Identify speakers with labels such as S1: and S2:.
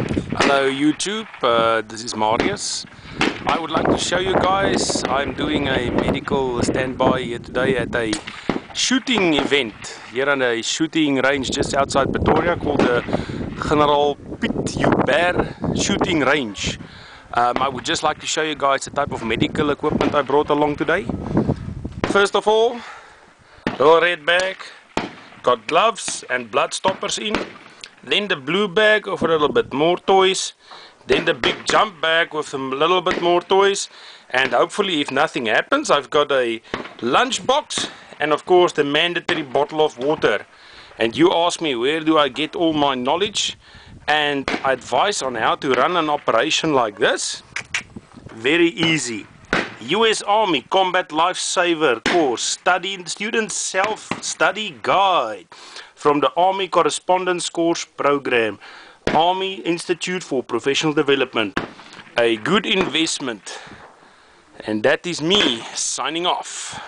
S1: Hello YouTube, this is Marius. I would like to show you guys, I'm doing a medical standby here today at a shooting event here on a shooting range just outside Pretoria called the General Piet Joubert shooting range. I would just like to show you guys the type of medical equipment I brought along today. First of all, little red bag, got gloves and blood stoppers in. Then the blue bag with a little bit more toys. Then the big jump bag with a little bit more toys. And hopefully, if nothing happens, I've got a lunch box and of course the mandatory bottle of water. And you ask me, where do I get all my knowledge and advice on how to run an operation like this? Very easy. US Army Combat Lifesaver course, student self-study guide from the Army Correspondence Course Program, Army Institute for Professional Development. A good investment. And that is me signing off.